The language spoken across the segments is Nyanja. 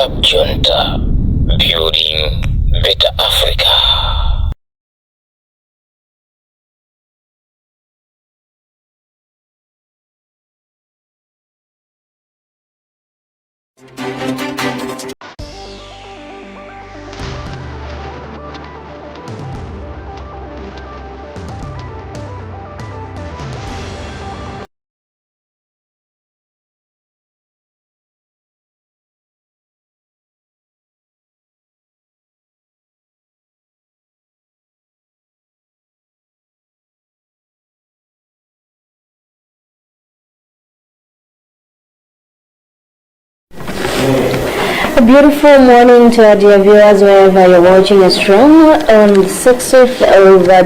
Junta, building better Africa. A beautiful morning to our dear viewers wherever you're watching us from on the 6th of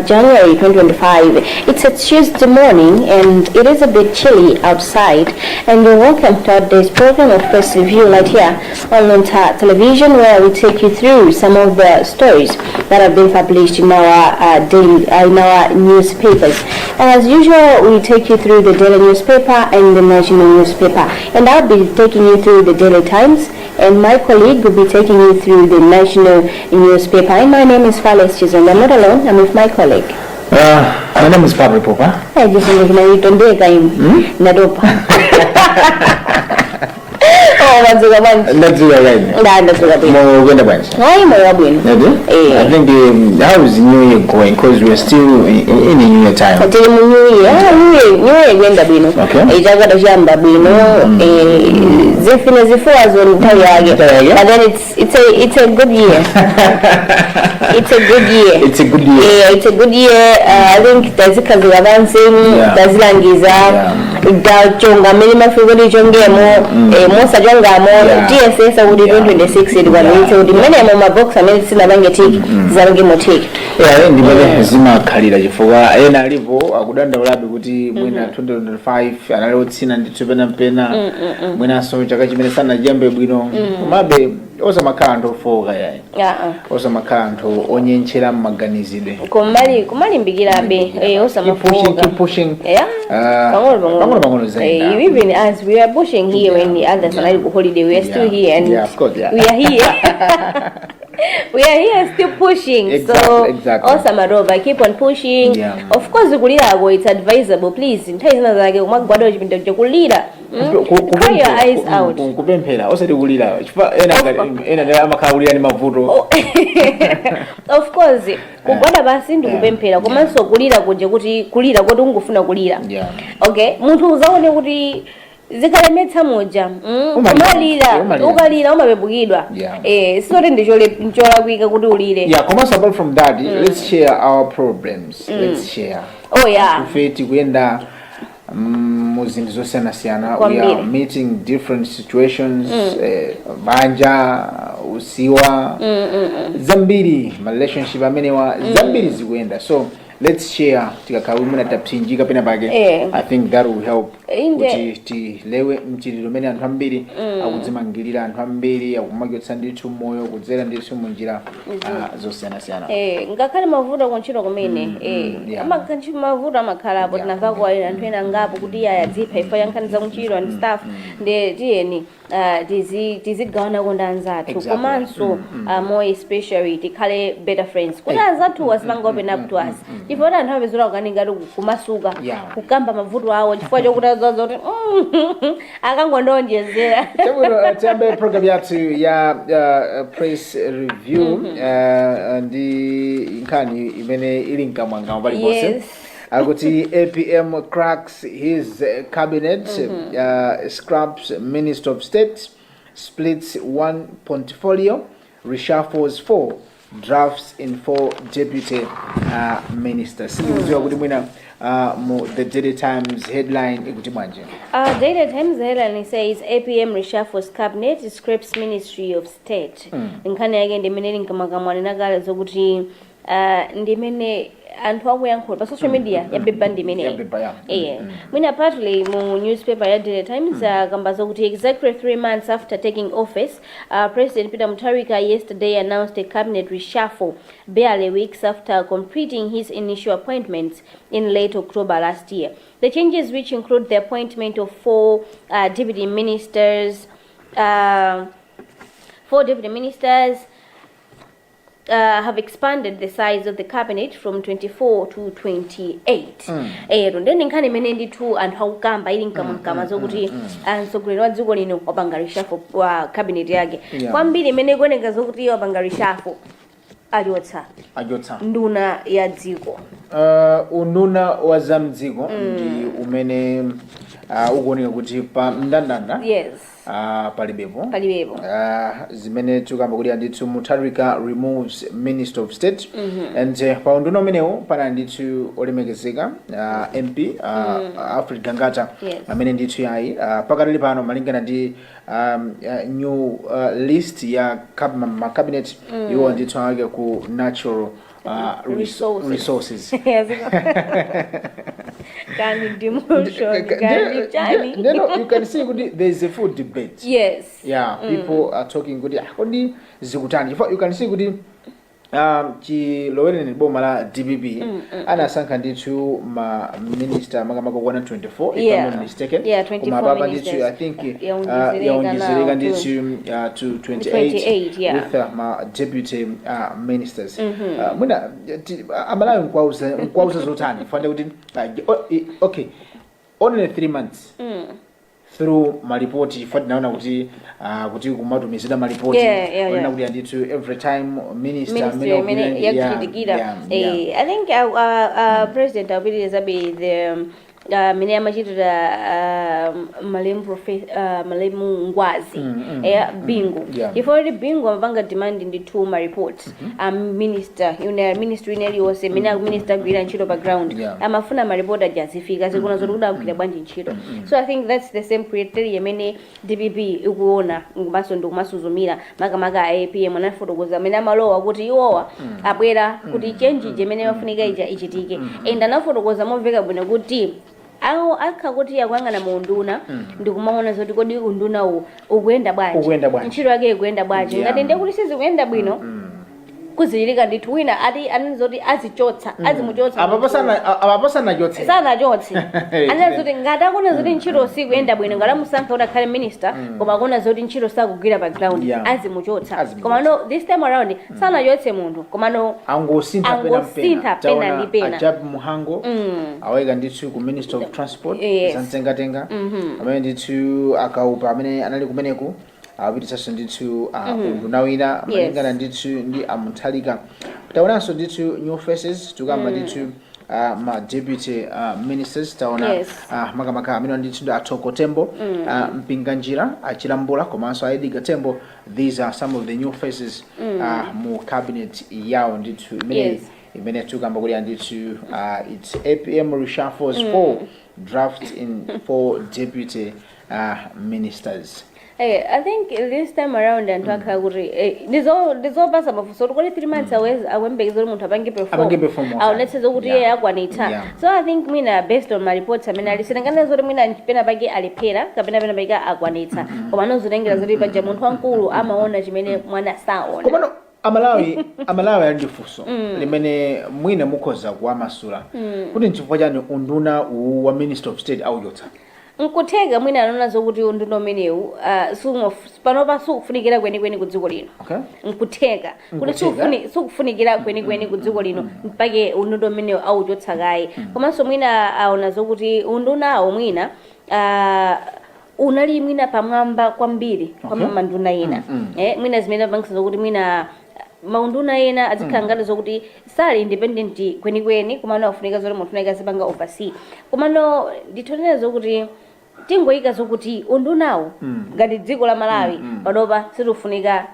January 2025. It's a Tuesday morning and it is a bit chilly outside, and you're welcome to today's program of Press Review right here on Luntha television, where we take you through some of the stories that have been published in our newspapers. As usual, we take you through the daily newspaper and the national newspaper, and I'll be taking you through the Daily Times, and my colleague will be taking you through the national newspaper. And my name is Fales Chizon. I'm not alone, I'm with my colleague. My name is Pablo Popa. I just want to Nadopa. Oh, that's a good one. That's right. That's a good one. Why am I rubbing? I think how is New Year going? Because we're still in the New Year time. Okay. But then it's a good year. It's a good year. It's a good year. Yeah, it's a good year. I think there's a couple of advancing. There's Langiza. Chonga minimum figure chongemo. Most of TSS I would do 26 it one. So the minimum of books I mean it's not going to take. Yeah, in the way Zima Kalida Jifoga, and I live I would understand Buti when 2005 and I wrote Sin and Chibana Pena when I saw Jagajimana Jambe Bino. Mabe also Macanto for Gaya. Also Macanto, Onion Chela Maganizide. Kumali Bigira Bay, also keep pushing. Yeah. Even as we are pushing here when the others are holiday, we are still here and of course, we are here. We are here still pushing. Exactly. Also Marova, keep on pushing. Of course it's advisable, please. In case cry your eyes out. Of course. Kubada basi ndu kupempera komanso kulira kuje kuti kulira kuti ungofuna kulira. Okay, muntu uzaone kuti zikalemetsa moja. Ukalira umabebukidwa. Sori ndichola kuika kuti ulire. Yeah, komanso apart from that, let's share our problems. Let's share. Oh yeah. Kufeti kuenda muzindu zosiyana-siyana. We are meeting different situations. Banja, usiwa, Zambili, relationship amenewa, Zambili zikuenda. So let's share tikakawimuna tapsinjika pena bage. I think that will help. Kuti lewe mchililomene anthu ambiri akudzimangirira anthu ambiri akumagwetsa ndithu moyo kudzera ndithu munjira zosiyana-siyana. Ngakhale mavuto kuntchito kumene mavuto amakhala apo tinamva kwa anthu ena ngapo kuti aya dzipha ifa yankhaniza kuntchito and stuff ndi tiyeni tizigawana konda anzathu komanso more especially tikhale better friends kuti anzathu wasimanga open up to us chifukwa anthu amapezera kukaninga kumasuka kukamba mavuto awo chifukwa chokuti zoti akangondonjezera. Tiyambe program yathu ya press review ndi nkhani imene ili nkamwanga pali ponse. Akuti APM cracks his cabinet, scraps Minister of State, splits one portfolio, reshuffles 4, drafts in 4 deputy ministers. The Daily Times headline ikuti mwanje. Daily Times headline says APM reshuffles cabinet, scraps Ministry of State. Nkhani yake ndimene nkamwakamwana nakale zokuti ndimene anthu akuyankhula pa social media yabeba ndimene mwina partly mu newspaper ya Daily Times kamba zokuti exactly 3 months after taking office, President Peter Mutharika yesterday announced a cabinet reshuffle barely weeks after completing his initial appointments in late October last year. The changes, which include the appointment of 4 deputy ministers, 4 deputy ministers have expanded the size of the cabinet from 24 to 28. Then in kind many two and how come by income Kamazoguti and so great what Zugolino or Bangarishafo cabinet yage. One billion many going Gazoguti or Bangarishafo. Ajota nduna ya dziko unduna wa zamdziko ndi umene ukuoneka kuti pa mndandanda palibepo zimene tukamba kuti andithu Mutharika removes Minister of State and pa unduna umenewo pana ndithu olemekezeka MP Alfred Gangata amene ndithu yayi pakatali pano malingana ndi new list ya cabinet iwo ndithu ake ku natural resources. You can see there's a full debate. Yes. Yeah, people are talking good. You can see chilowere ni boma la DBB anasankha ndithu ma minister makamaka 124 if I'm not mistaken. Yeah, 24 Kumababa ministers. ndithu I think yaonjezereka ndithu to 28 yeah. with ma deputy ministers. Mwina amalayo nkwauza zotani fande kuti okay only 3 months through malipoti fati naona kuti kumatumizira malipoti ona kuti andithu every time minister I think president Ambili zabe the mene amachitira malemu ngwazi bingu if already bingu amapanga demand ndi two ma reports minister ministry ineli wose mene minister gwira ntchito pa ground amafuna ma report ajazifika zikuna zokuda kugwira bwanji ntchito so I think that's the same criteria mene DPP ikuona ngumaso ndikumazumira makamaka APM anafotokoza mene amalowa kuti iwowa abwera kuti change jemene yafunika ichitike and anafotokoza moveka bwino kuti awo akakuti yakuyangana mu unduna ndikumaona zoti kodi unduna ukuyenda bwanji ntchito yake ikuyenda bwanji ngati ndiye kuti sizikuyenda bwino kuzilika ndithu wina anizoti azichotsa azimuchotsa abapasana chotse anazoti ngati akuna zoti ntchito sikuyenda bwino ngati amusankha kuti akhale minister koma akuna zoti ntchito sakugwira pa ground azimuchotsa koma no this time around sanachotse munthu koma no angosintha pena ndi pena Ajab Muhango aweka ndithu ku Minister of Transport zamtengatenga amene ndithu akaupa amene anali kumeneku awapitisanso ndithu unduna wina malingana ndithu ndi Mutharika taonanso ndithu new faces tukamba ndithu ma deputy ministers taona makamaka amene ndithu ndi Athoko Tembo Mpinganjira achilambula komanso Aediga Tembo. These are some of the new faces mu cabinet yawo ndithu imene tukamba kuti ndithu it's APM reshuffles 4 draft in 4 deputy ministers. I think this time around and talk ndizo pasa mafuso kuli 3 months awembekeza umuntu abange perform awonetse zokuti yeye akwanitsa so I think mina based on my reports amene alisinangana zoti mina pena bage aliphera kapena pena bage akwanitsa koma nozitengera zoti paja munthu wankulu amaona chimene mwana saona koma amalawi alifunso limene mwina mukhoza kuwamasula kuti nchifukwa chani unduna wa Minister of State auchotsa nkutheka mwina anaona zokuti unduna umenewu panopa sukufunikira kwenikweni ku dziko lino nkutheka kuti sukufunikira kwenikweni ku dziko lino mpake unduna umenewu auchotsa kaye komanso mwina aona zokuti undunawo mwina unali mwina pamwamba kwambiri kwa manduna ena mwina zimene apangisa zokuti mwina maunduna ena azikhala ngati zokuti sali independent kwenikweni komano afunika zoti munthu naika zipanga oversee komano nditonera zokuti tingoyika zokuti undunawo ngati dziko la Malawi panopa situfunika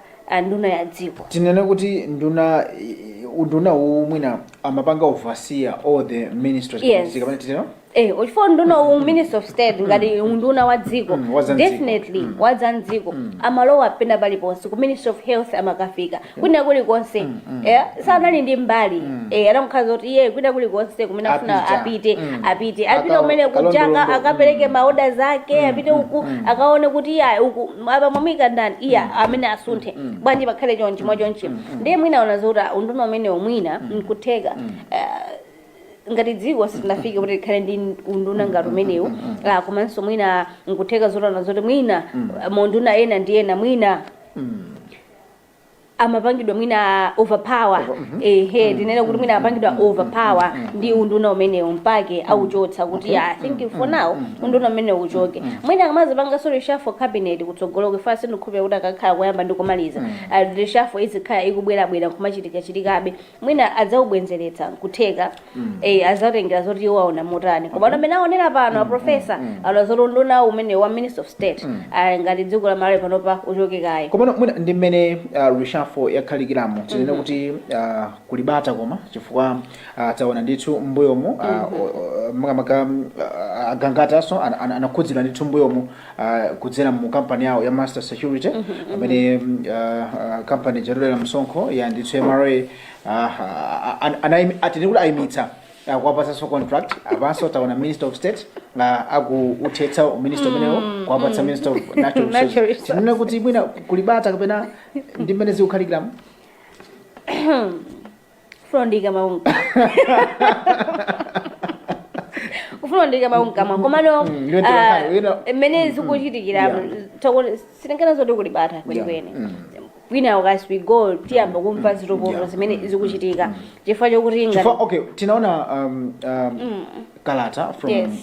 nduna ya dziko tinene kuti unduna mwina amapanga oversee all the ministers kamene titeno uchifo nduna Minister of State ngati unduna wa dziko definitely wadzandziko amalowa pena paliponse ku Minister of Health amakafika kwina kuli konse sanali ndi mbali anamukhaza kuti iye kwina kuli konse kumene afuna apite umene kuchaka akapereke maoda zake apite uku akaone kuti uku apa mwamika ndani amene asunthe bwanji pakhale chonchi mwachonchi ndiye mwina ona zoti unduna umene mwina nkutheka ngati dziko sitinafike kuti likhale ndi unduna ngati umenewu komanso mwina nkutheka zotana zoti mwina munduna ena ndi ena mwina amapangidwa mwina overpower ndinena kuti mwina amapangidwa overpower ndi unduna umenewu mpake auchotsa kuti I think for now unduna umenewu uchoke mwina akamazipanga so reshuffle cabinet kutsogolo kufana sindikhupe kuti akakhala kuyamba ndi kumaliza reshuffle izikhala ikubwerabwera kumachitika-chitikabe mwina adzaubwenzeretsa kutheka azatengera zoti iwo aona motani koma amene aonera pano aprofesa alazoti unduna umene wa minister of state ngati dziko la Malawi panopa uchoke kaye koma mwina ndi mmene reshuffle yakhalikiramo tinene kuti kulibata koma chifukwa taona ndithu mbuyomu makamaka Gangata so anakhudzira ndithu mbuyomu kudzera mu kampani yawo ya Master Security amene kampani jadolera msonkho ya ndithu MRA atine kuti ayimitsa kwapatsa so contract apanso taona Minister of State akuthetsa minister umenewo kwapatsa Minister of Natural Resources tinene kuti mwina kulibata kapena ndi mmene zikukhalikiramo frondika maunga ufuna maunga komano mmene zikuchitikira sitengana zoti kulibata kwenikweni wina as we go tiyamba kumva zitopoto zimene zikuchitika chifukwa chokuti okay tinaona kalata from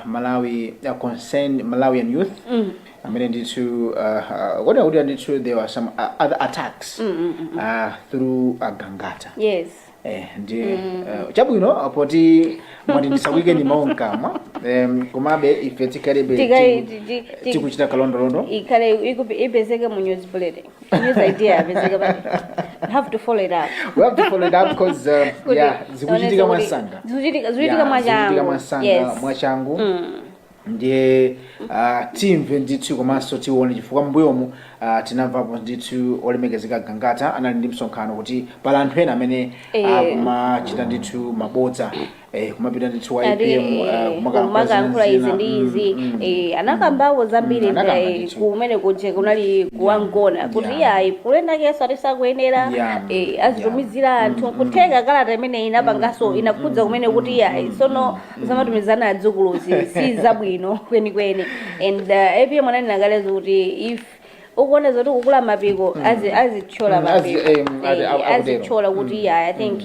Malawi concerned Malawian youth amene ndithu what would ndithu there were some other attacks through Gangata ndi chabwino poti mwati ndisawike ni maunkamwa komabe ife tikalebe tikuchita kalondolondo ikale ipezeke mu news bulletin news idea ipezeke but have to follow it up we have to follow it up because zikuchitika mwasanga zikuchitika mwachangu ndiye timve ndithu komanso tione chifukwa mbuyomu tinamvapo ndithu olemekezeka Gangata anali ndi msonkhano kuti pala anthu ena amene kumachita ndithu mabodza kumapita ndithu wa IPM kumakankhula izi ndi izi anakambawo zambiri kumene kuje kunali kuwangona kuti ayi kulenda keso atisakuyenera azitumizira anthu kutheka kalata imene inapangaso inakhudza kumene kuti ayi sono zamatumizana adzukuluzi si zabwino kwenikweni and IPM anali nakalezo kuti if ukuona zoti kukula mapiko azichola mapiko azichola kuti I think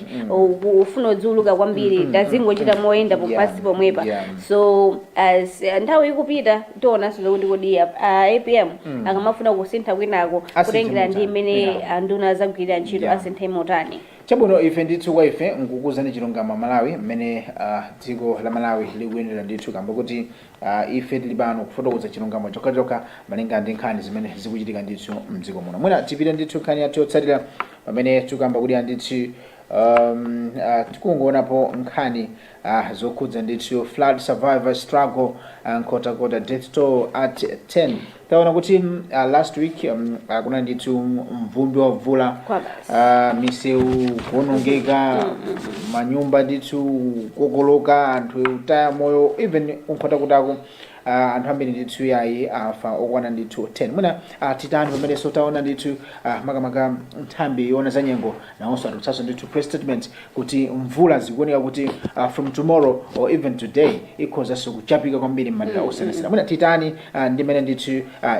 ufuna udziuluka kwambiri tazingochita moyenda popasi pomwepa so as nthawi ikupita tionanso zokuti kodi APM akamafuna kusintha kwinako kutengera ndi imene anduna azagwirira ntchito asinthe motani chabwino ife ndithu kwa ife nkukuzani chilungamo Malawi mmene dziko la Malawi likuyendera ndithu kamba kuti ife tili pano kufotokoza chilungamo chokha malinga ndi nkhani zimene zikuchitika ndithu mdziko muno mwina tipita ndithu nkhani yathu yotsatira pamene tikamba kuti ndithu tikungonapo nkhani zokhudza ndithu flood survivor struggle nkota death toll at 10 taona kuti last week kuna ndithu mvumbi wa mvula misewu kuonongeka manyumba ndithu kokoloka anthu utaya moyo even unkhotakotako anthu ambiri ndithu yayi afa okwana ndithu 10 mwina titani pamene sotaona ndithu makamaka nthambi yona za nyengo nawonso atutsaso ndithu press statement kuti mvula zikuoneka kuti from tomorrow or even today ikhozanso kuchapika kwambiri m'madera osiyanasiyana mwina titani ndi mmene ndithu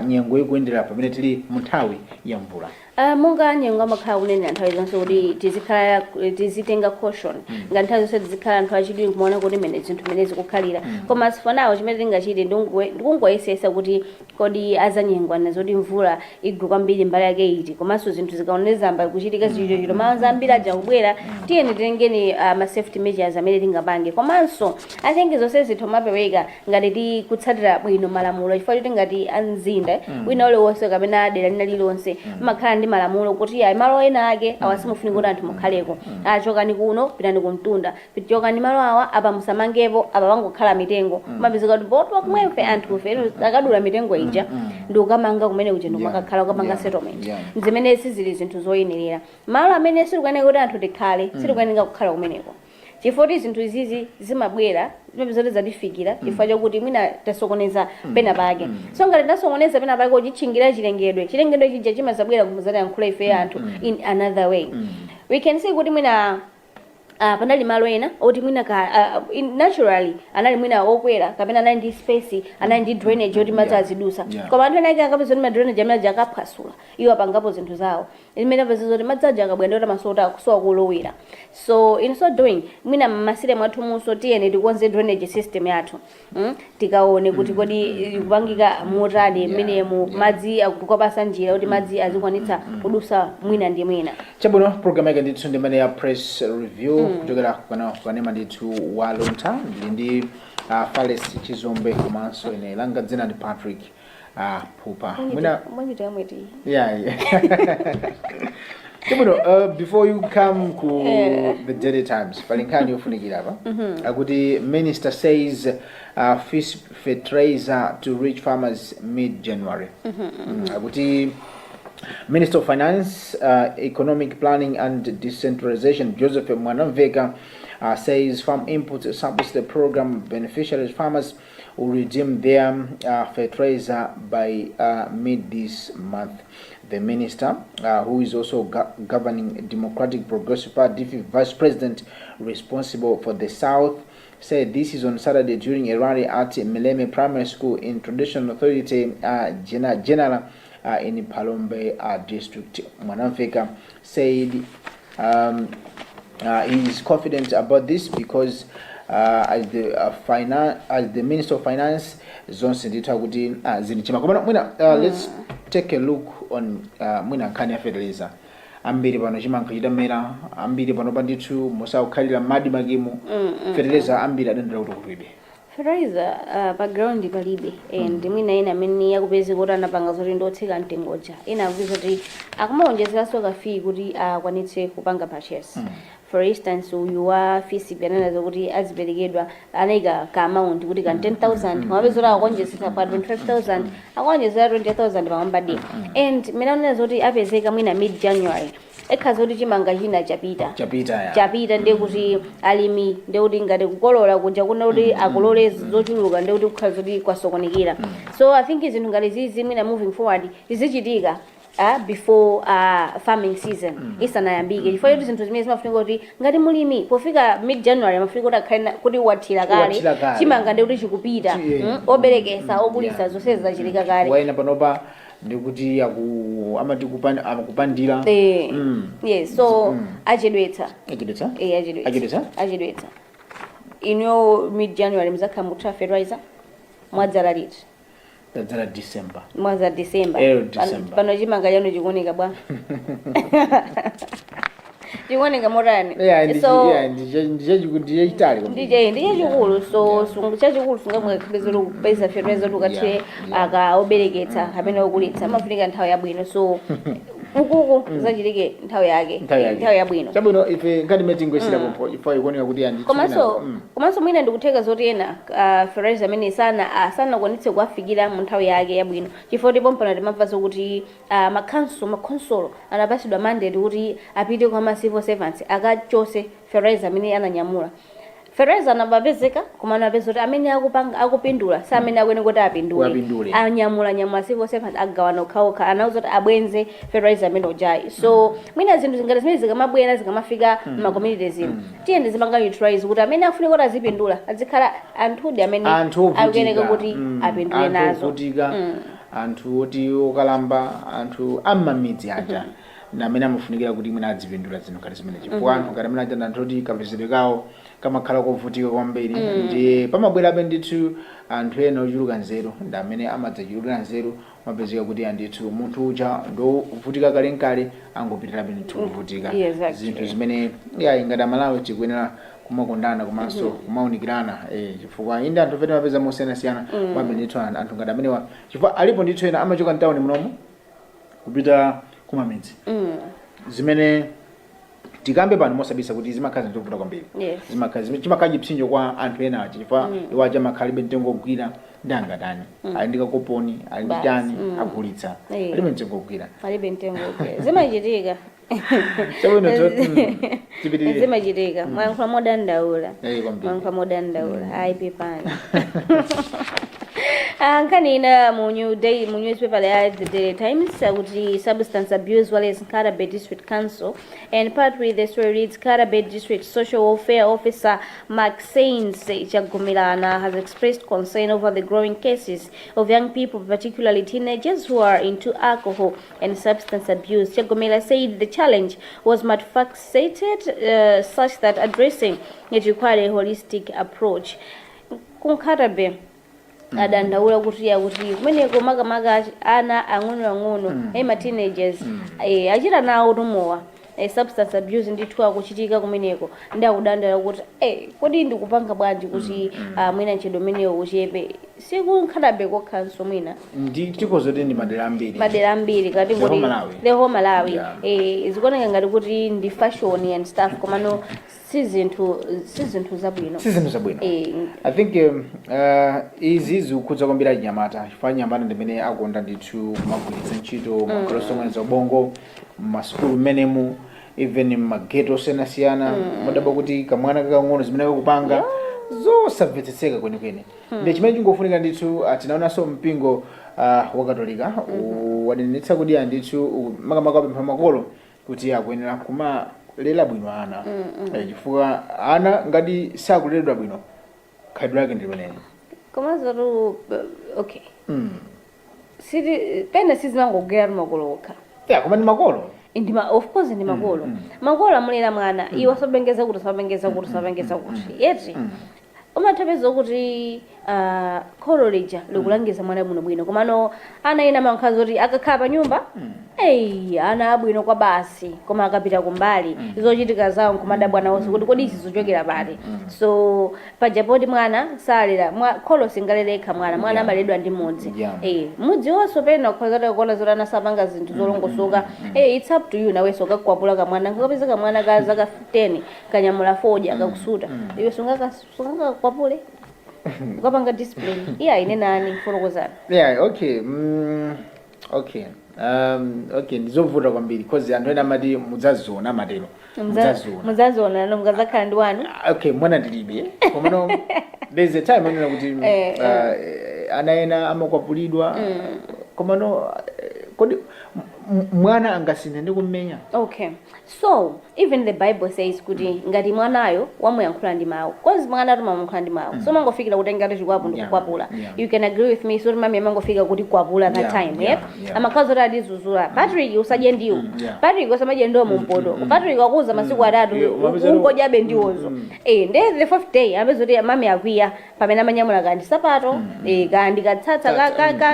nyengo ikuyendera pamene tili mu nthawi ya mvula monga nyengo amakhala kunena nthawi zonse kuti tizitenga caution ngati nthawi zonse tizikhala anthu achidwi kumaona kuti mene zinthu mene zikukhalira koma sifanawo chimene tingachite ndikungoyesesa kuti kodi azanyengwa nazoti mvula igwa kwambiri mbali yake iti komanso zinthu zikaonezamba kuchitika zichitochito mawanza ambiri aja kubwera tiyeni titengeni ma safety measures amene tingapange komanso I think zonse zithu mapereka ngati tikutsatira bwino malamulo chifukwa choti ngati amzinda wina uliwonse kapena dera lina lilonse makhala ndi malamulo kuti ayi malo ena ake awasimufuni kuti anthu mukhaleko achokani kuno pitani kumtunda chokani malo awa apa musamangepo apa pangokhala mitengo mapezeka kuti potwa kumwefe anthu fe akadula mitengo ija ndi ukamanga kumene kuja ndimakakhala ukamanga settlement zimene sizili zinthu zoyenerera malo amene silikuyenera kuti anthu tikhale silikuyenera kukhala kumeneko chifukwa zinthu izizi zimabwera zimapezoti zatifikira chifukwa chokuti mwina tasokoneza pena pake so ngati tasokoneza pena pake kuchitchingira chilengedwe chija chimazabwera kumuzati yankhula ife anthu in another way we can see kuti mwina panali malo ena oti mwina naturally anali mwina okwera kapena anali ndi space anali ndi drainage oti madzi azidusa koma anthu ena ake akapeza kuti ma drainage amene akaphwasula iwo apangapo zinthu zawo imene apeza kuti madzi aja akabwera ndoti masota akusowa kulowera. So in so doing mwina mmasire mwathu munso tiyeni tikonze drainage system yathu tikaone kuti kodi kupangika motani mmenemu madzi akukapasa njira kuti madzi azikwanitsa kudusa mwina ndi mwina. Chabwino program yake ndithu ndi imene ya press review kuchokera kanema ndithu wa Luntha ndi Fales Chizombe komanso ine langa dzina ndi Patrick Pupa. Yeah. Before you come to the Daily Times, palinkani yofunikira apa. Akuti minister says fish fertilizer to reach farmers mid-January. Akuti Minister of Finance, Economic Planning and Decentralization, Joseph Mwanamveka, says farm input samples the program beneficiaries farmers will redeem their fertilizer by mid this month. The minister, who is also governing Democratic Progressive Party Vice President responsible for the South, said this is on Saturday during a rally at Meleme Primary School in Traditional Authority General in Palombe district. Mwanamveka said he is confident about this because as the Minister of Finance, let's take a look on mwina nkani ya fertilizer. Ambili pano chimanka chitamera, ambili pano banditu musa ukhalira madi magimu. Fertilizer ambili adendera kuti kulibe. Fertilizer background palibe and mwina ina amene yakupeza kuti anapanga zoti ndotsika mtengoja. Ina akuti kuti akumaonjezeranso kafi kuti akwanitse kupanga purchase. For instance, uyu wa fisi banana zokuti aziperekedwa anaiga ka amount kuti ka 10,000 mwabezola akonjezera pa 25,000 akonjezera 20,000 pamamba de and menana zoti apezeka mwina mid January ekhaza kuti chimanga china chapita ndi kuti alimi ndi kuti ngati kukolola kuja kuna kuti akolole zochuluka ndi kuti kukhaza kuti kwasokonekera. So I think zinthu ngati zizi mwina moving forward zizichitika before farming season isanayambike chifukwa kuti zinthu zimene zimafunika kuti ngati mulimi pofika mid January mafunika kuti wathira kale chimanga ndi kuti chikupita oberekesa obulisa zonse zachitika kale waina panopa ndikuti amakupandira yes so achedwetsa ino mid January mzakha mutha fertilizer mwadzala liti tadzala December pano chimanga chanu chikuoneka bwa chikuoneka morani so ndiye chitali ndiye chikulu so sungu chachikulu sungamwekhabezero kupeza fertilizer tukathe akaobereketsa amene okulitsa amafunika nthawi yabwino so ukuku zachitike nthawi yabwino chabwino ife ngati metingwesira pompo ifa ikuoneka kuti komanso mwina ndikutheka zoti ena fertilizer amene sanakwanitse kuwafikira mu nthawi yake yabwino chifukwa ndipo mpano timamva zokuti makhansolo anapasidwa mandate kuti apite kwa ma civil servants akachose fertilizer amene ananyamula. Fertilizer anabapezeka kumana apezoti amene akupindula sa amene akwene kuti apindule anyamula civil servants agawana okhaokha anauza kuti abwenze fertilizer amene ojayi. So mwina zinthu zingati zimene zikamabwera zikamafika ma communities tiyende zimanga utilize kuti amene afune kuti azipindula azikhala anthudi amene akuyeneka kuti apindule nazo anthu oti okalamba anthu amamidzi aja namene amafunikira kuti mwina adzipindula zinthu ngati zimene chifukwa anthu ngati amene aja anthu oti kapezedwe kawo kamakhala kovutika kwambiri ndi pamabwerabe ndithu anthu ena ochuluka nzeru ndi amene amadzachulukira nzeru mapezeka kuti andithu munthu uja ndovutika kalenkale angopitirabe ndithu kuvutika zinthu zimene ngati Malawi tikuyenera kumakondana komanso kumaunikirana chifukwa inde anthu pete mapeza mosiyanasiyana kwambe ndithu anthu ngati amenewa chifukwa alipo ndithu ena amachoka mtawuni munomu kupita kumamidzi zimene tikambe pano mosabisa kuti zimakhazi ndovuta kwambiri chimakhaji psinjo kwa anthu ena achi chifukwa iwaja makhalibe mtengo ogwira ndi angatani ali ndi kakoponi ali ndi chani agulitsa alibe mtengo ogwira zimachitika zimachitika mwankha modandaula ayi pepani Kanina mu newspaper the Daily Times kuti substance abuse wales Karabe District Council, and part with the story reads Karabe District Social Welfare Officer Maxine Chagumilana has expressed concern over the growing cases of young people, particularly teenagers, who are into alcohol and substance abuse. Chagumila said the challenge was multifaceted, such that addressing it required a holistic approach. Kunkarabe adandaula kuti kumeneko maga ana ang'ono ma teenagers achita nawo tumowa substance abuse ndithu akuchitika kumeneko ndakudandala kuti kodi ndikupanga bwanji kuti mwina ntchito menewo uchepe sikunkhalabe kokhanso mwina ndikozoti ndi madera ambiri kati kuti the whole Malawi zikuoneka ngati kuti ndi fashion and stuff komano sizinthu zabwino I think izi zikukhudza kwambiri anyamata chifukwa anyamata ndimene akonda ndithu kumagwiritsa ntchito makolosomwenza ubongo masukulu menemu even mageto osiyanasiyana madaba kuti kamwana kakang'ono zimene kakupanga zosamvetsetseka kwenikweni ndi chimene chingofunika ndithu tinaonanso mpingo wa Katolika wanenetsa kuti ndithu makamaka apempha makolo kuti akuyenera kumalera bwino ana chifukwa ana ngati sakuleredwa bwino khalidwe lake ndi limeneli komanso okay pena sizinangogera makolo okha koma ndi makolo of course ndi makolo makolo amulera mwana iwo sabengeza kuti yeti umathapezo kuti kholo lija likulangiza mwana bwino komano ana ena mankhazi kuti akakhala pa nyumba ana abwino kwa basi koma akapita kumbali zochitika zawo nkumadabwana wonse kuti kodi izi zochokera pati so pajapoti mwana salera kholo singalelekha mwana amaledwa ndi mudzi mudzi wonse pena kukhazata kuona zoti anasapanga zinthu zolongosoka it's up to you nawenso kakwapula kamwana kakapeza kamwana ka zaka 10 kanyamula fodya akakusuta iwe sungakakwapule ukapanga discipline ine nani Zokhudzana okay ndizovuta kwambiri because anthu ena amati mudzazona matero mudzazona no mukazakhala ndi wanu okay mwana ndilibe komano there's a time anena kuti ana ena amakwapulidwa komano kodi mwana angasinthe ndi kummenya okay so even the Bible says kuti ngati mwanayo wamuyankhula ndi mawu cause mwana amayankhula ndi mawu so mangofikira kuti ngati chikwapu ndikukwapula you can agree with me so mami mangofika kuti kwapula that time amakhazi oti adizuzula Patrick usadye ndiwo Patrick usamadye ndiwo mumpoto Patrick akuza masiku atatu ungodyabe ndiwozo the fourth day amazoti mami akwiya pamene amanyamula kandi sapato kandi katsatsa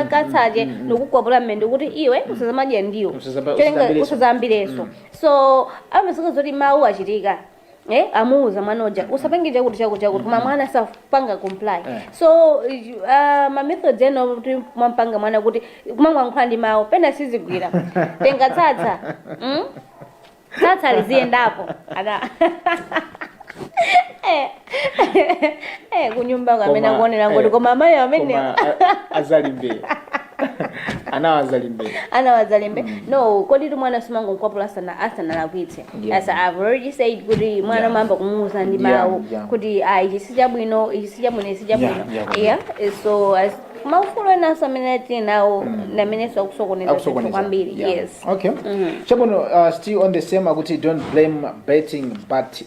katsache nikukwapula mmende kuti iwe usazamadye ndiwo usazambileso so amazika zoti mawu achitika amuuza mwanoja usapangije kuti chakuti koma mwana safanga comply so ma methods eno kuti mwampanga mwana kuti kumangwankhula ndi mawu pena sizigwira tenga tsatsa liziyendapo ada kunyumba kamene akuonera ngoti koma amayi amene azalimbe anawazalimbe no kodi mwana simango nkwapula asanalakwitse as I've already said kuti mwana mamba kumuuza ndi mawu kuti ichi sichabwino so as maufulu enaso amene tinawo namenenso akusokoneza kwambiri yes okay chabono still on the same akuti don't blame betting but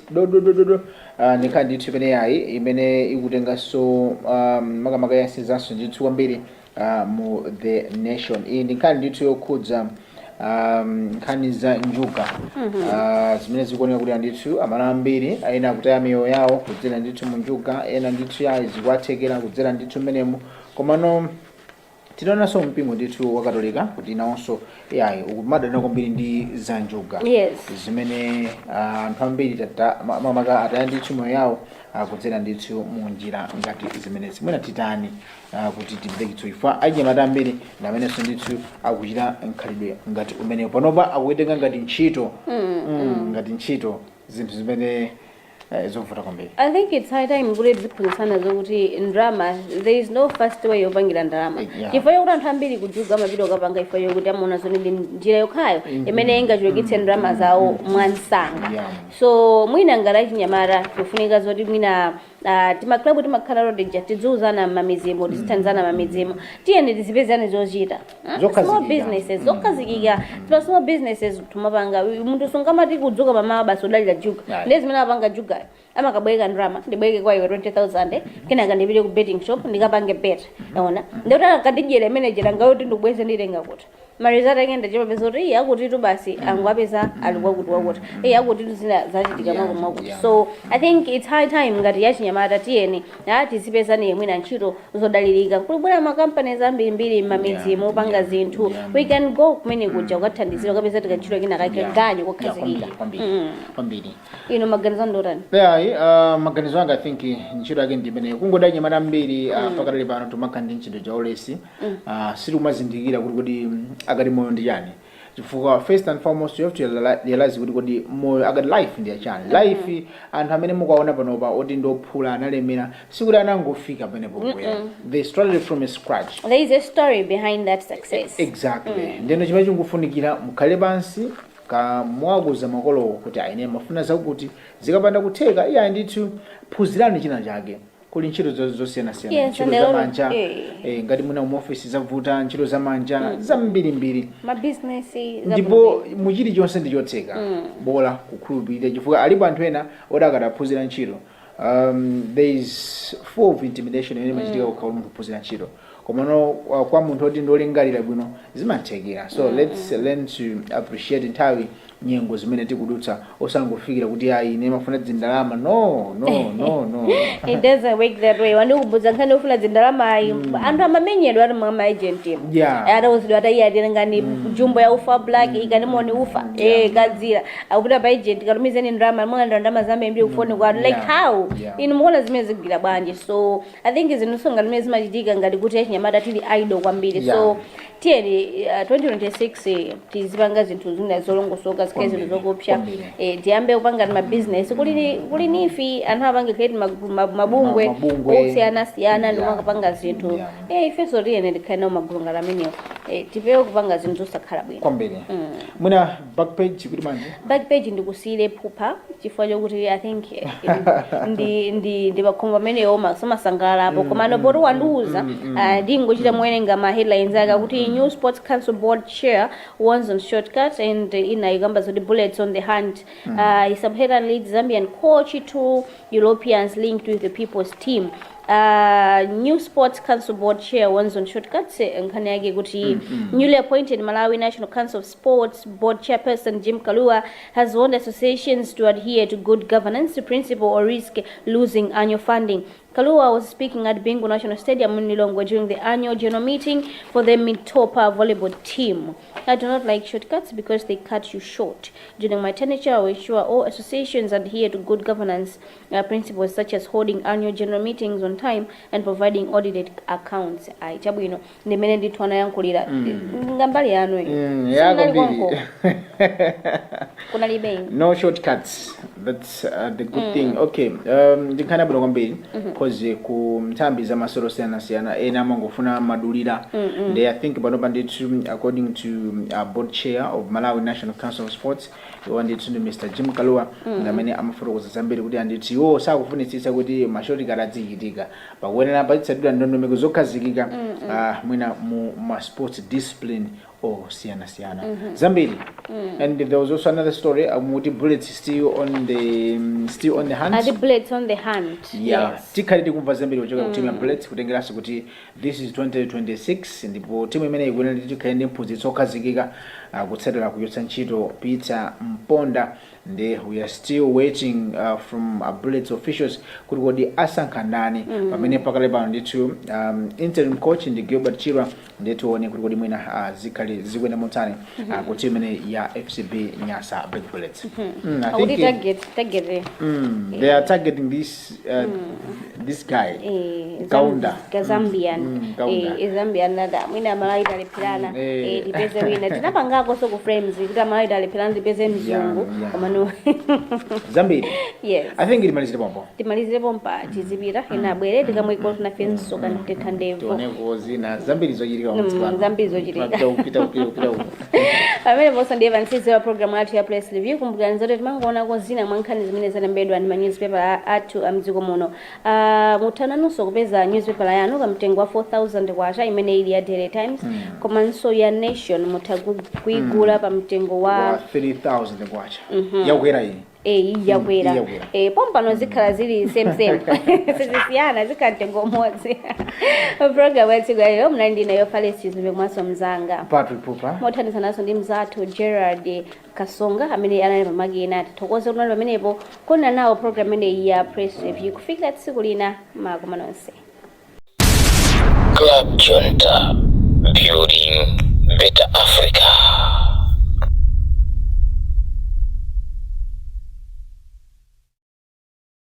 nikha ndithu imene ikutenganso makamaka yasizanso ndithu kwambiri mu the nation ndikhani ndithu yokhudza nkhani za njuga zimene zikuoneka kuti ndithu amana ambiri ena akutaya miyoyo yawo kudzera ndithu mu njuga ena ndithu zikuwathekera kudzera ndithu mmenemu komano tinaonanso mpingo ndithu wa Katolika kuti nawonso ukumadana kwambiri ndi za njuga zimene anthu ambiri mamaka ataya ndithu miyoyo yawo kudzera ndithu mu njira ngati zimenezi mwina titani kuti tipite kitsoifa anyamata ambiri namenenso ndithu akuchita nkhalidwe ngati umenewo panopa akuitenga ngati ntchito zinthu zimene zovuta kwambiri I think it's high time kuti tiphunzitsana zokuti drama there is no fast way yopangira ndalama chifukwa kuti anthu ambiri kujuga amapita ukapanga ifo yokuti amaona zoni ndi njira yokhayo imene ingachulukitse ndalama zawo mwansanga so mwina ngati achinyamata kufunika zoti mwina tima club timakhala rodija tidzuzana mamizimo tizitanzana mamizimo tiyeni tizipezani zochita small businesses zokazikika tima small businesses tumapanga munthu sungamati kudzuka mamawa basi udalira juga ndezimene apanga juga amakabweka ndrama ndibweke kwa iwe 20,000 kenaka ndipite ku betting shop ndikapange bet yaona ndotaka kadijele manager ngauti ndibweze ndilenga kuti marizata ngenda chipa pesa kuti yakuti tu basi angwapeza alikuwa kuti wakuti yakuti tu zina zachitika mwakuti so I think it's high time ngati yachinyamata tiyeni tizipezani mwina ntchito zodalirika kulibwera makampani zambirimbiri mamidzi mopanga zinthu we can go kumene kuja kukathandizira kapeza tikantchito kina kakeganyo kokhazikika kwambiri ino maganizo ndotani maganizo anga I think ntchito yake ndimene kungoda nyamata mbiri pakatali pano tumakha ndi ntchito ja ulesi sitimazindikira kuti akati moyo ndi chani chifukwa first and foremost you have to realize kuti moyo akati life ndi chani life anthu amene mukaona panopa oti ndophula analemera sikuti anangofika penepo they started from scratch. There is a story behind that success. Exactly. Ndeno chimene chikufunikira mukhale pansi kamwakuza makolo kuti aine mafuna zakuti zikapanda kutheka iya ndithu phunzirani china chake kuli ntchito zosiyana-siyana ntchito za manja ngati muna mu office zavuta ntchito za manja zambirimbiri ma business ndipo muchiti chonse ndi chotheka bola kukhulupirira chifukwa alipo anthu ena odakataphunzira ntchito there is full of intimidation imene machitika kukhala munthu kuphunzira ntchito komano kwa munthu oti ndolingalira bwino zimathekera so let's learn to appreciate nthawi nyengo zimene tikudutsa osangofikira kuti ayi ine mafuna dzindalama no it doesn't work that way wandi kubudza nkhani ofuna dzindalama ayi anthu amamenyedwa ari mwa agent atawuzidwa ati iye ngani jumbo ya ufa black ikani moni ufa kadzira akuti pa agent kalumizeni ndalama mwanga ndalama zambe mbi ufoni kwa like how inu muona zimene zigwira bwanji so I think izinusonga limene zimachitika ngati kuti achinyamata tili idol kwambiri so tiyeni 2026 tizipanga zinthu zina zolongosoka zikhazi zinthu zokopsa tiyambe kupanga ma business kuli nifi anthu apange create mabungwe osiyana-siyana ndi makapanga zinthu ifeso tiyeni tikhale magulu ngati amenewo tipewe kupanga zinthu zosakhala bwino kwambiri mwina backpage kuti manje backpage ndikusiyire phupha chifukwa chokuti I think ndi makhombo amenewo masangalalapo komano poti wandiuza ndingochita mowerenga ma headlines aka kuti new sports council board chair wants on shortcuts and ikamba the bullets on the hand subheadline leads Zambian coach to Europeans linked with the people's team. New Sports Council Board Chair wants on shortcuts nkhani yake kuti newly appointed Malawi National Council of Sports Board Chairperson Jim Kalua has warned associations to adhere to good governance principle or risk losing annual funding. Kalua was speaking at Bingu National Stadium in Lilongwe during the annual general meeting for the Mitopa volleyball team. I do not like shortcuts because they cut you short. During my tenure, I will ensure all associations adhere to good governance principles such as holding annual general meetings on time and providing audited accounts. Chabwino ndimene nditwana yankulira ngambali yanu kuna libeng no shortcuts that's the good thing okay ndikhana bwino kwambiri because ku mthambi za masolo siyana ena mangofuna madulira they I think panopa ndithu according to board chair of Malawi National Council of Sports ndithu ndi Mr. Jim Kalua ngamene amafotokoza zambiri kuti andithu iwo sakufunitsitsa kuti mashoti karadzikitika pakuonera pachitsadwa ndondomeko zokhazikika mwina mu ma sports discipline siyana Zambili and there was also another story with bullets still on the hand the bullets on the hand yes tikhalidi kumva Zambili kuchoka ku team ya bullets kutengeranso kuti this is 2026 ndipo team imene ikuona ndi tikhalidi ndi mphunzitsi okhazikika kutsatira kuyotsa ntchito Peter Mponda and we are still waiting from bullets officials kuti kodi asankha ndani pamene pakale pano ndithu interim coach ndi Gilbert Chirwa ndithu one kuti kodi mwina zikhali zikwenda motani kuti imene ya FCB Nyasa Big Bullets I think target they are targeting this guy Kaunda Zambian Zambian nada mwina malaika alipilana dipeze wina tinapangako so ku frames kuti malaika alipilana dipeze mzungu koma wanu. Zambili. Yes. I think ilimalizire pompo. Timalizire pompa chizipira ina bwere tikamwiko na fenso kana tetandevo. Tone kozina Zambili zochirika Zambili zochirika. Upita. Pamene posa ndiye vansize wa program atu ya press review kumbukani zote timangoona kozina mwankhani zimene zalembedwa ndi ma newspaper atu amdziko muno. Muthananso kupeza newspaper yanu kamtengo wa 4000 kwacha imene ili ya Daily Times komanso ya Nation mutakuigula pa mtengo wa 3000 kwacha. Yakwera iyi. Yakwera. Pompano zikhala zili same. Sizisiyana zikantengo umodzi. Program yetu lero mnandi nayo Falesi zimekumaso mzanga. Patrick Pupa. Mothanisa naso ndi mzathu Gerard Kasonga amene anali pamagina tithokoze kunali pamenepo kona nawo program ine ya press review kufikira tsiku lina makoma nonse. Club Junta, building better Africa.